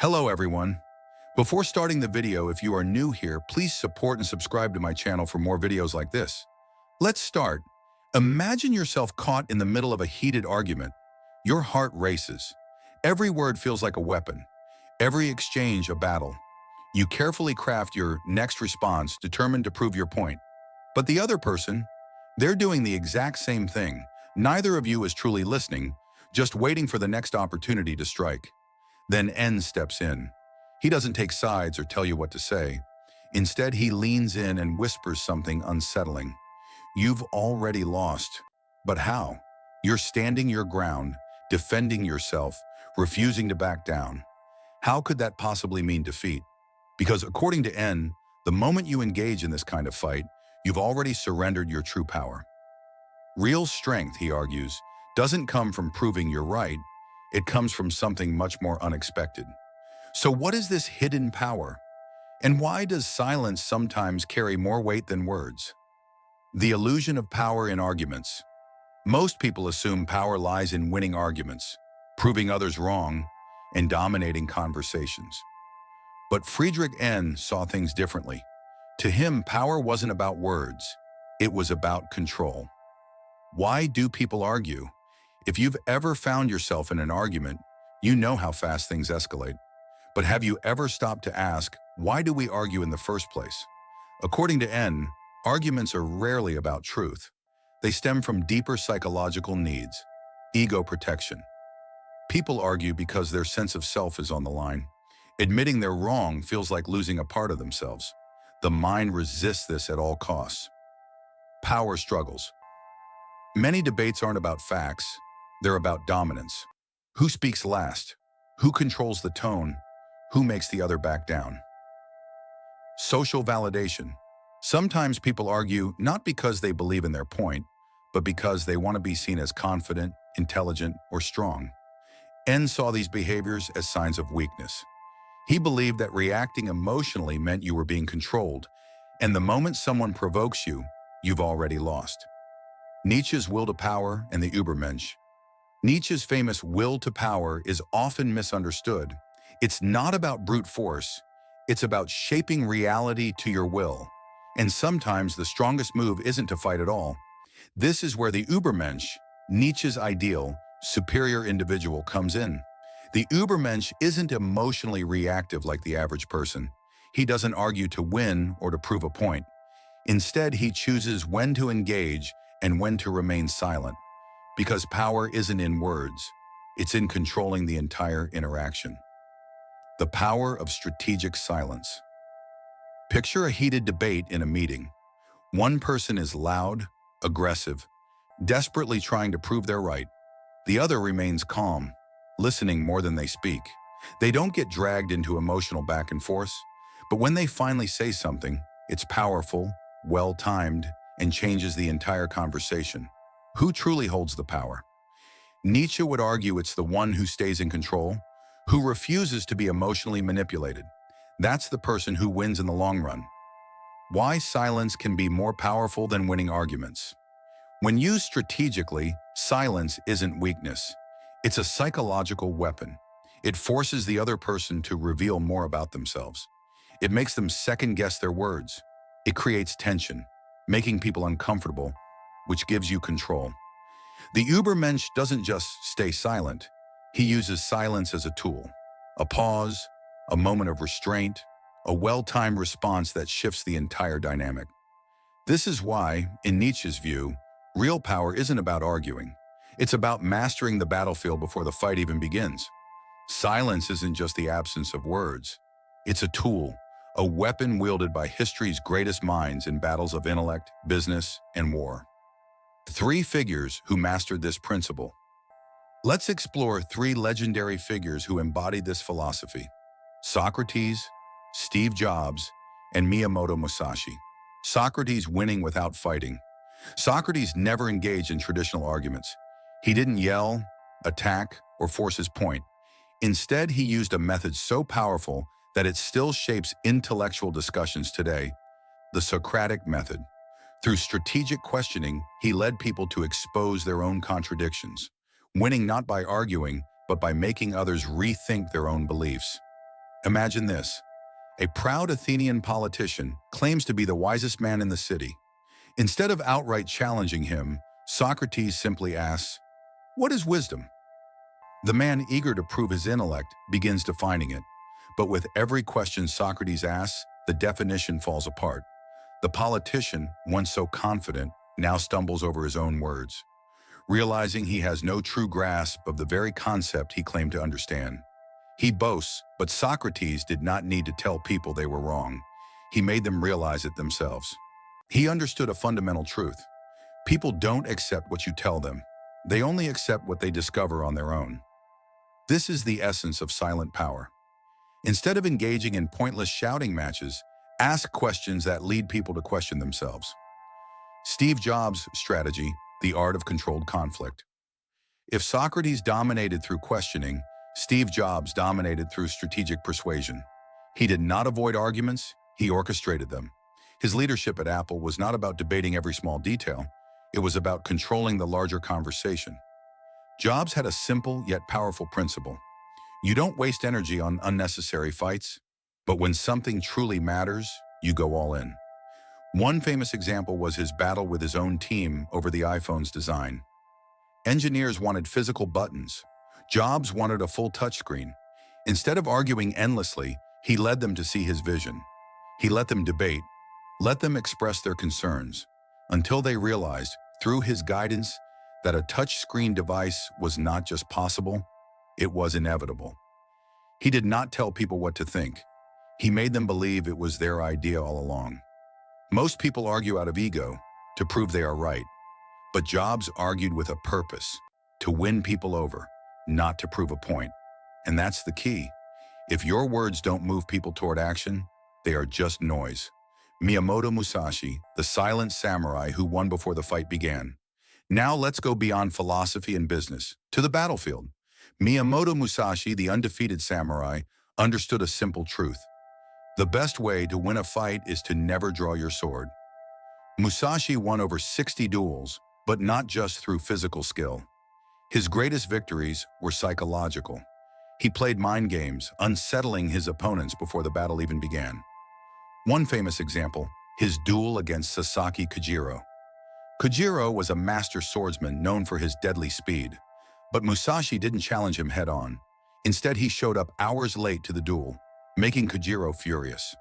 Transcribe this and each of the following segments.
Hello everyone. Before starting the video, if you are new here, please support and subscribe to my channel for more videos like this. Let's start. Imagine yourself caught in the middle of a heated argument. Your heart races. Every word feels like a weapon. Every exchange a battle. You carefully craft your next response, determined to prove your point. But the other person, they're doing the exact same thing. Neither of you is truly listening, just waiting for the next opportunity to strike. Then N steps in. He doesn't take sides or tell you what to say. Instead, he leans in and whispers something unsettling. You've already lost. But how? You're standing your ground, defending yourself, refusing to back down. How could that possibly mean defeat? Because according to N, the moment you engage in this kind of fight, you've already surrendered your true power. Real strength, he argues, doesn't come from proving you're right. It comes from something much more unexpected. So what is this hidden power? And why does silence sometimes carry more weight than words? The illusion of power in arguments. Most people assume power lies in winning arguments, proving others wrong, and dominating conversations. But Friedrich N saw things differently. To him, power wasn't about words. It was about control. Why do people argue? If you've ever found yourself in an argument, you know how fast things escalate. But have you ever stopped to ask, why do we argue in the first place? According to N, arguments are rarely about truth. They stem from deeper psychological needs, ego protection. People argue because their sense of self is on the line. Admitting they're wrong feels like losing a part of themselves. The mind resists this at all costs. Power struggles. Many debates aren't about facts. They're about dominance. Who speaks last? Who controls the tone? Who makes the other back down? Social validation. Sometimes people argue not because they believe in their point, but because they want to be seen as confident, intelligent, or strong. N saw these behaviors as signs of weakness. He believed that reacting emotionally meant you were being controlled, and the moment someone provokes you, you've already lost. Nietzsche's will to power and the Übermensch. Nietzsche's famous will to power is often misunderstood. It's not about brute force. It's about shaping reality to your will. And sometimes the strongest move isn't to fight at all. This is where the Übermensch, Nietzsche's ideal, superior individual, comes in. The Übermensch isn't emotionally reactive like the average person. He doesn't argue to win or to prove a point. Instead, he chooses when to engage and when to remain silent. Because power isn't in words, it's in controlling the entire interaction. The power of strategic silence. Picture a heated debate in a meeting. One person is loud, aggressive, desperately trying to prove they're right. The other remains calm, listening more than they speak. They don't get dragged into emotional back and forth, but when they finally say something, it's powerful, well-timed, and changes the entire conversation. Who truly holds the power? Nietzsche would argue it's the one who stays in control, who refuses to be emotionally manipulated. That's the person who wins in the long run. Why silence can be more powerful than winning arguments. When used strategically, silence isn't weakness. It's a psychological weapon. It forces the other person to reveal more about themselves. It makes them second-guess their words. It creates tension, making people uncomfortable, which gives you control. The Übermensch doesn't just stay silent. He uses silence as a tool, a pause, a moment of restraint, a well-timed response that shifts the entire dynamic. This is why, in Nietzsche's view, real power isn't about arguing. It's about mastering the battlefield before the fight even begins. Silence isn't just the absence of words. It's a tool, a weapon wielded by history's greatest minds in battles of intellect, business, and war. 3 figures who mastered this principle. Let's explore 3 legendary figures who embodied this philosophy: Socrates, Steve Jobs, and Miyamoto Musashi. Socrates winning without fighting. Socrates never engaged in traditional arguments. He didn't yell, attack, or force his point. Instead, he used a method so powerful that it still shapes intellectual discussions today: the Socratic method. Through strategic questioning, he led people to expose their own contradictions, winning not by arguing, but by making others rethink their own beliefs. Imagine this. A proud Athenian politician claims to be the wisest man in the city. Instead of outright challenging him, Socrates simply asks, "What is wisdom?" The man, eager to prove his intellect, begins defining it. But with every question Socrates asks, the definition falls apart. The politician, once so confident, now stumbles over his own words, realizing he has no true grasp of the very concept he claimed to understand. He boasts, but Socrates did not need to tell people they were wrong. He made them realize it themselves. He understood a fundamental truth. People don't accept what you tell them. They only accept what they discover on their own. This is the essence of silent power. Instead of engaging in pointless shouting matches, ask questions that lead people to question themselves. Steve Jobs' strategy, the art of controlled conflict. If Socrates dominated through questioning, Steve Jobs dominated through strategic persuasion. He did not avoid arguments, he orchestrated them. His leadership at Apple was not about debating every small detail, it was about controlling the larger conversation. Jobs had a simple yet powerful principle. You don't waste energy on unnecessary fights, but when something truly matters, you go all in. One famous example was his battle with his own team over the iPhone's design. Engineers wanted physical buttons. Jobs wanted a full touchscreen. Instead of arguing endlessly, he led them to see his vision. He let them debate, let them express their concerns, until they realized, through his guidance, that a touchscreen device was not just possible, it was inevitable. He did not tell people what to think. He made them believe it was their idea all along. Most people argue out of ego, to prove they are right. But Jobs argued with a purpose, to win people over, not to prove a point. And that's the key. If your words don't move people toward action, they are just noise. Miyamoto Musashi, the silent samurai who won before the fight began. Now let's go beyond philosophy and business, to the battlefield. Miyamoto Musashi, the undefeated samurai, understood a simple truth. The best way to win a fight is to never draw your sword. Musashi won over 60 duels, but not just through physical skill. His greatest victories were psychological. He played mind games, unsettling his opponents before the battle even began. One famous example, his duel against Sasaki Kojiro. Kojiro was a master swordsman known for his deadly speed, but Musashi didn't challenge him head-on. Instead, he showed up hours late to the duel, making Kojiro furious.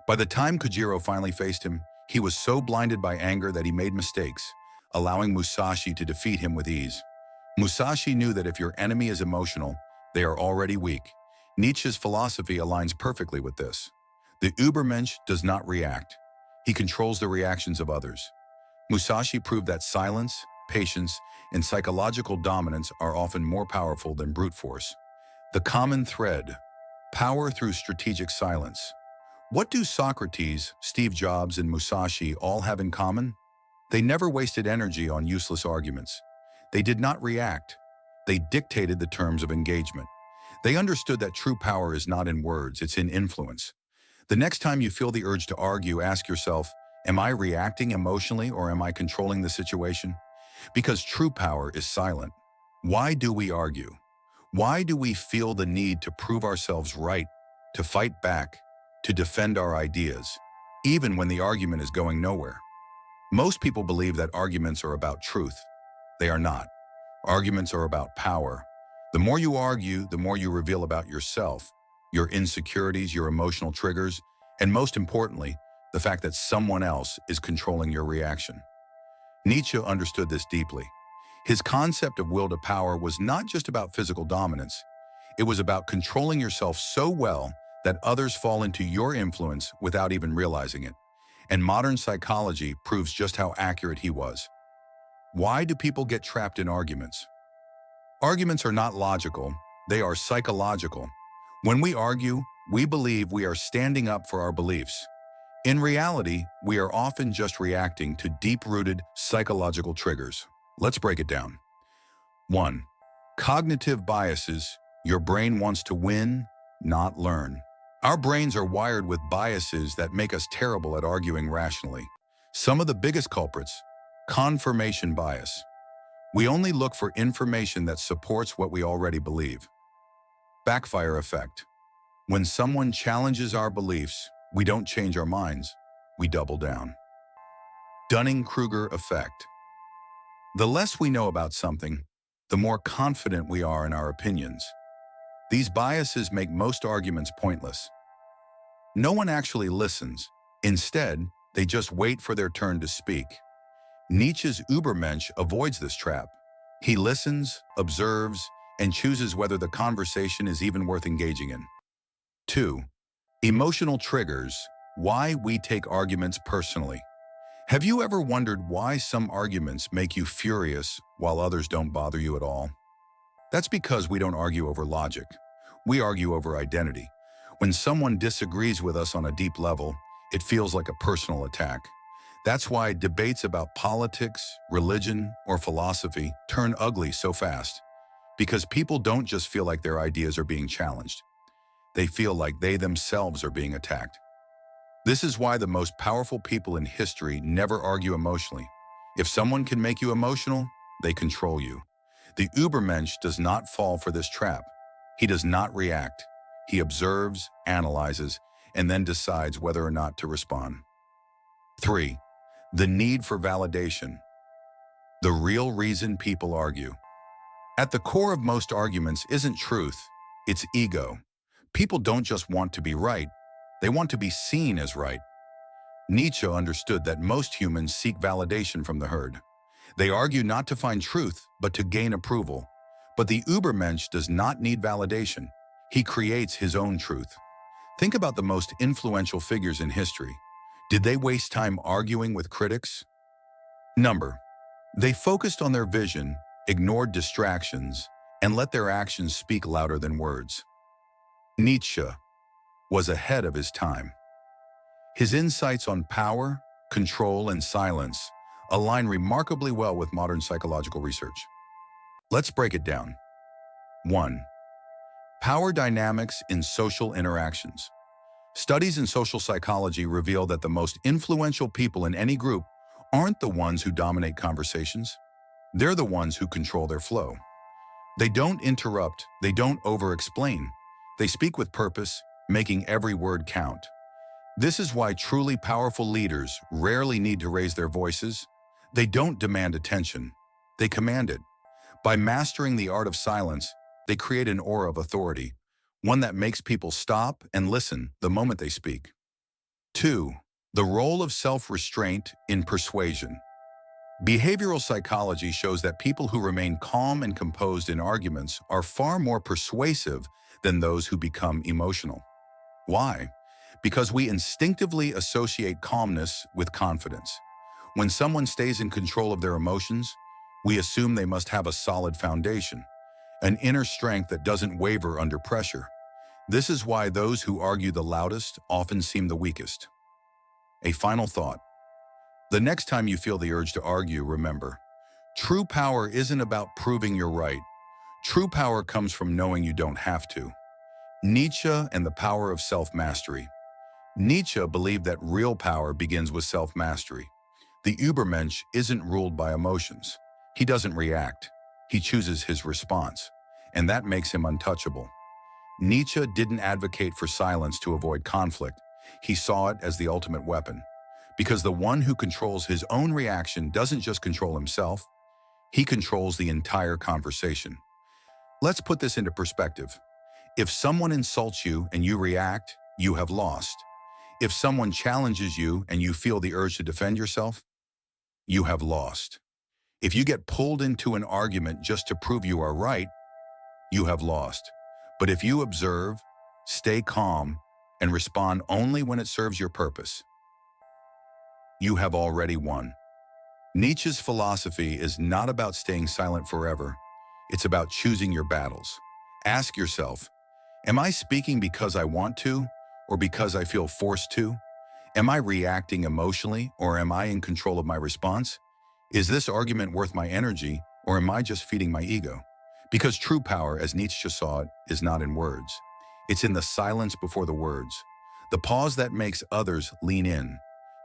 By the time Kojiro finally faced him, he was so blinded by anger that he made mistakes, allowing Musashi to defeat him with ease. Musashi knew that if your enemy is emotional, they are already weak. Nietzsche's philosophy aligns perfectly with this. The Übermensch does not react. He controls the reactions of others. Musashi proved that silence, patience, and psychological dominance are often more powerful than brute force. The common thread: power through strategic silence. What do Socrates, Steve Jobs, and Musashi all have in common? They never wasted energy on useless arguments. They did not react. They dictated the terms of engagement. They understood that true power is not in words, it's in influence. The next time you feel the urge to argue, ask yourself, am I reacting emotionally or am I controlling the situation? Because true power is silent. Why do we argue? Why do we feel the need to prove ourselves right, to fight back, to defend our ideas, even when the argument is going nowhere? Most people believe that arguments are about truth. They are not. Arguments are about power. The more you argue, the more you reveal about yourself, your insecurities, your emotional triggers, and most importantly, the fact that someone else is controlling your reaction. Nietzsche understood this deeply. His concept of will to power was not just about physical dominance. It was about controlling yourself so well that others fall into your influence without even realizing it. And modern psychology proves just how accurate he was. Why do people get trapped in arguments? Arguments are not logical, they are psychological. When we argue, we believe we are standing up for our beliefs. In reality, we are often just reacting to deep-rooted psychological triggers. Let's break it down. 1. Cognitive biases. Your brain wants to win, not learn. Our brains are wired with biases that make us terrible at arguing rationally. Some of the biggest culprits: confirmation bias. We only look for information that supports what we already believe. Backfire effect. When someone challenges our beliefs, we don't change our minds, we double down. Dunning-Kruger effect. The less we know about something, the more confident we are in our opinions. These biases make most arguments pointless. No one actually listens. Instead, they just wait for their turn to speak. Nietzsche's Übermensch avoids this trap. He listens, observes, and chooses whether the conversation is even worth engaging in. 2. Emotional triggers. Why we take arguments personally. Have you ever wondered why some arguments make you furious while others don't bother you at all? That's because we don't argue over logic. We argue over identity. When someone disagrees with us on a deep level, it feels like a personal attack. That's why debates about politics, religion, or philosophy turn ugly so fast. Because people don't just feel like their ideas are being challenged. They feel like they themselves are being attacked. This is why the most powerful people in history never argue emotionally. If someone can make you emotional, they control you. The Übermensch does not fall for this trap. He does not react. He observes, analyzes, and then decides whether or not to respond. 3. The need for validation. The real reason people argue. At the core of most arguments isn't truth, it's ego. People don't just want to be right, they want to be seen as right. Nietzsche understood that most humans seek validation from the herd. They argue not to find truth, but to gain approval. But the Übermensch does not need validation. He creates his own truth. Think about the most influential figures in history. Did they waste time arguing with critics? Number. They focused on their vision, ignored distractions, and let their actions speak louder than words. Nietzsche was ahead of his time. His insights on power, control, and silence align remarkably well with modern psychological research. Let's break it down. 1. Power dynamics in social interactions. Studies in social psychology reveal that the most influential people in any group aren't the ones who dominate conversations. They're the ones who control their flow. They don't interrupt, they don't over-explain. They speak with purpose, making every word count. This is why truly powerful leaders rarely need to raise their voices. They don't demand attention, they command it. By mastering the art of silence, they create an aura of authority, one that makes people stop and listen the moment they speak. 2. The role of self-restraint in persuasion. Behavioral psychology shows that people who remain calm and composed in arguments are far more persuasive than those who become emotional. Why? Because we instinctively associate calmness with confidence. When someone stays in control of their emotions, we assume they must have a solid foundation, an inner strength that doesn't waver under pressure. This is why those who argue the loudest often seem the weakest. A final thought. The next time you feel the urge to argue, remember, true power isn't about proving you're right. True power comes from knowing you don't have to. Nietzsche and the power of self-mastery. Nietzsche believed that real power begins with self-mastery. The Übermensch isn't ruled by emotions. He doesn't react. He chooses his response, and that makes him untouchable. Nietzsche didn't advocate for silence to avoid conflict. He saw it as the ultimate weapon. Because the one who controls his own reaction doesn't just control himself, he controls the entire conversation. Let's put this into perspective. If someone insults you and you react, you have lost. If someone challenges you and you feel the urge to defend yourself, you have lost. If you get pulled into an argument just to prove you are right, you have lost. But if you observe, stay calm, and respond only when it serves your purpose, you have already won. Nietzsche's philosophy is not about staying silent forever. It's about choosing your battles. Ask yourself, am I speaking because I want to, or because I feel forced to? Am I reacting emotionally, or am I in control of my response? Is this argument worth my energy, or am I just feeding my ego? Because true power, as Nietzsche saw it, is not in words. It's in the silence before the words. The pause that makes others lean in.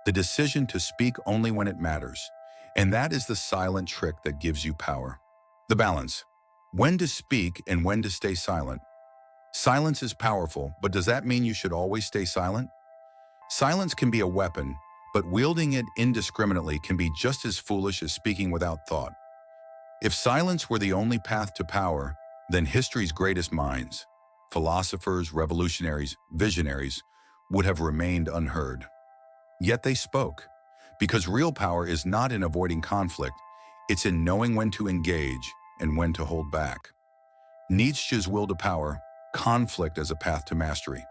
The decision to speak only when it matters. And that is the silent trick that gives you power. The balance. When to speak and when to stay silent. Silence is powerful, but does that mean you should always stay silent? Silence can be a weapon, but wielding it indiscriminately can be just as foolish as speaking without thought. If silence were the only path to power, then history's greatest minds, philosophers, revolutionaries, visionaries, would have remained unheard. Yet they spoke, because real power is not in avoiding conflict, it's in knowing when to engage and when to hold back. Nietzsche's will to power, conflict as a path to mastery.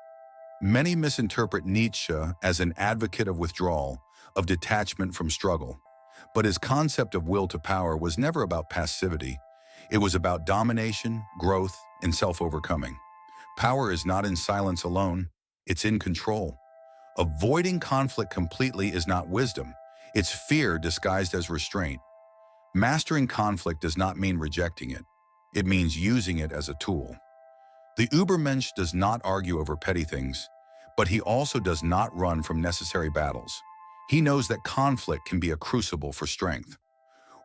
Many misinterpret Nietzsche as an advocate of withdrawal, of detachment from struggle. But his concept of will to power was never about passivity. It was about domination, growth, and self-overcoming. Power is not in silence alone, it's in control. Avoiding conflict completely is not wisdom. It's fear disguised as restraint. Mastering conflict does not mean rejecting it. It means using it as a tool. The Übermensch does not argue over petty things, but he also does not run from necessary battles. He knows that conflict can be a crucible for strength.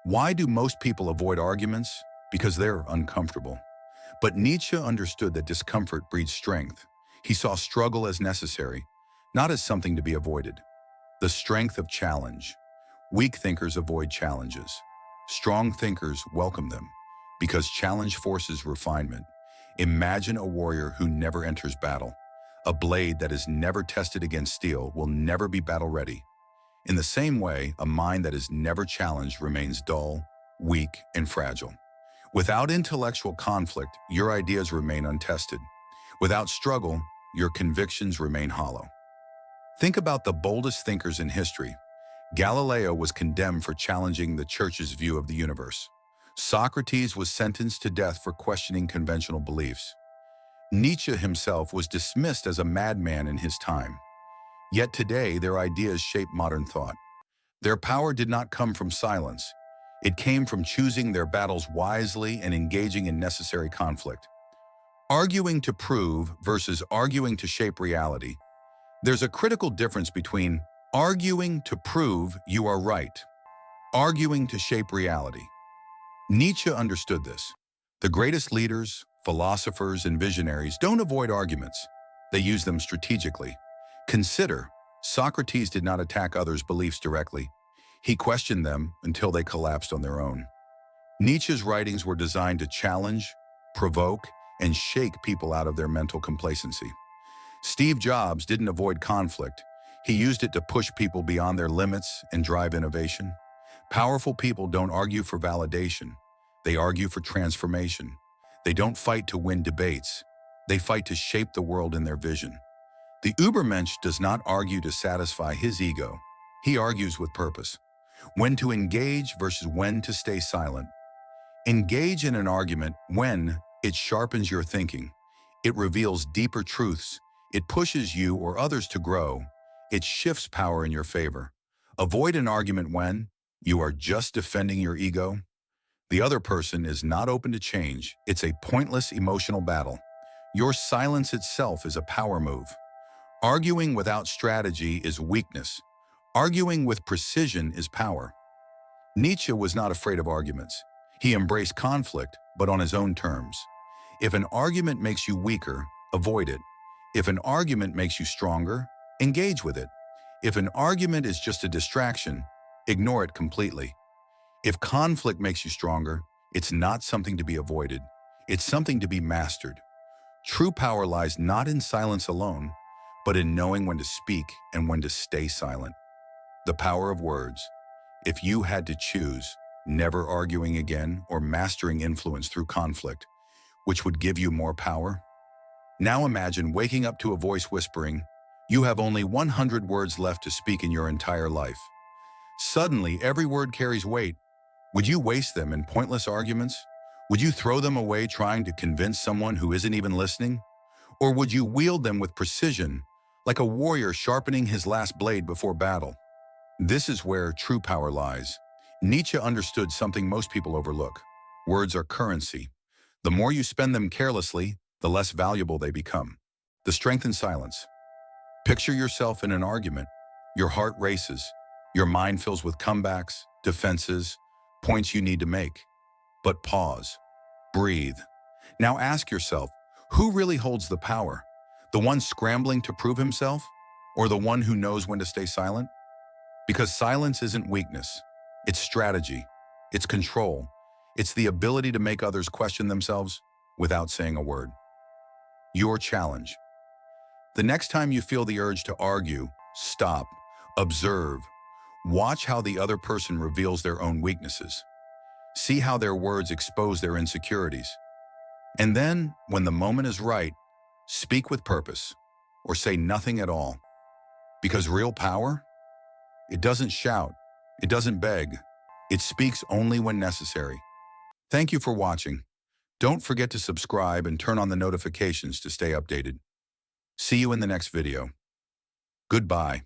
Why do most people avoid arguments? Because they're uncomfortable. But Nietzsche understood that discomfort breeds strength. He saw struggle as necessary, not as something to be avoided. The strength of challenge. Weak thinkers avoid challenges. Strong thinkers welcome them, because challenge forces refinement. Imagine a warrior who never enters battle. A blade that is never tested against steel will never be battle-ready. In the same way, a mind that is never challenged remains dull, weak, and fragile. Without intellectual conflict, your ideas remain untested. Without struggle, your convictions remain hollow. Think about the boldest thinkers in history. Galileo was condemned for challenging the church's view of the universe. Socrates was sentenced to death for questioning conventional beliefs. Nietzsche himself was dismissed as a madman in his time. Yet today, their ideas shape modern thought. Their power did not come from silence. It came from choosing their battles wisely and engaging in necessary conflict. Arguing to prove versus arguing to shape reality. There's a critical difference between arguing to prove you are right, arguing to shape reality. Nietzsche understood this. The greatest leaders, philosophers, and visionaries don't avoid arguments. They use them strategically. Consider, Socrates did not attack others' beliefs directly. He questioned them until they collapsed on their own. Nietzsche's writings were designed to challenge, provoke, and shake people out of their mental complacency. Steve Jobs didn't avoid conflict. He used it to push people beyond their limits and drive innovation. Powerful people don't argue for validation. They argue for transformation. They don't fight to win debates. They fight to shape the world in their vision. The Übermensch does not argue to satisfy his ego. He argues with purpose. When to engage versus when to stay silent. Engage in an argument when it sharpens your thinking. It reveals deeper truths. It pushes you or others to grow. It shifts power in your favor. Avoid an argument when you are just defending your ego. The other person is not open to change. It's a pointless emotional battle. Your silence itself is a power move. Arguing without strategy is weakness. Arguing with precision is power. Nietzsche was not afraid of arguments. He embraced conflict, but on his own terms. If an argument makes you weaker, avoid it. If an argument makes you stronger, engage with it. If an argument is just a distraction, ignore it completely. If conflict makes you stronger, it's not something to be avoided. It's something to be mastered. True power lies not in silence alone, but in knowing when to speak and when to stay silent. The power of words. If you had to choose, never arguing again or mastering influence through conflict, which would give you more power? Now imagine waking up to a voice whispering, you have only 100 words left to speak in your entire life. Suddenly, every word carries weight. Would you waste them in pointless arguments? Would you throw them away trying to convince someone who isn't even listening? Or would you wield them with precision, like a warrior sharpening his last blade before battle? This is where true power lies. Nietzsche understood something most people overlook. Words are currency. The more you spend them carelessly, the less valuable they become. The strength in silence. Picture yourself in an argument. Your heart races. Your mind fills with comebacks, defenses, points you need to make. But pause. Breathe. Now ask yourself, Who really holds the power? The one scrambling to prove himself, or the one who knows when to stay silent? Because silence isn't weakness. It's strategy. It's control. It's the ability to make others question themselves without saying a word. Your challenge. The next time you feel the urge to argue, stop, observe, watch how the other person reveals their own weaknesses. See how their words expose their insecurities. And then, when the moment is right, speak with purpose or say nothing at all. Because real power, it doesn't shout, it doesn't beg, it speaks only when necessary. Thank you for watching. Don't forget to subscribe and turn on the notifications to stay updated. See you in the next video. Goodbye.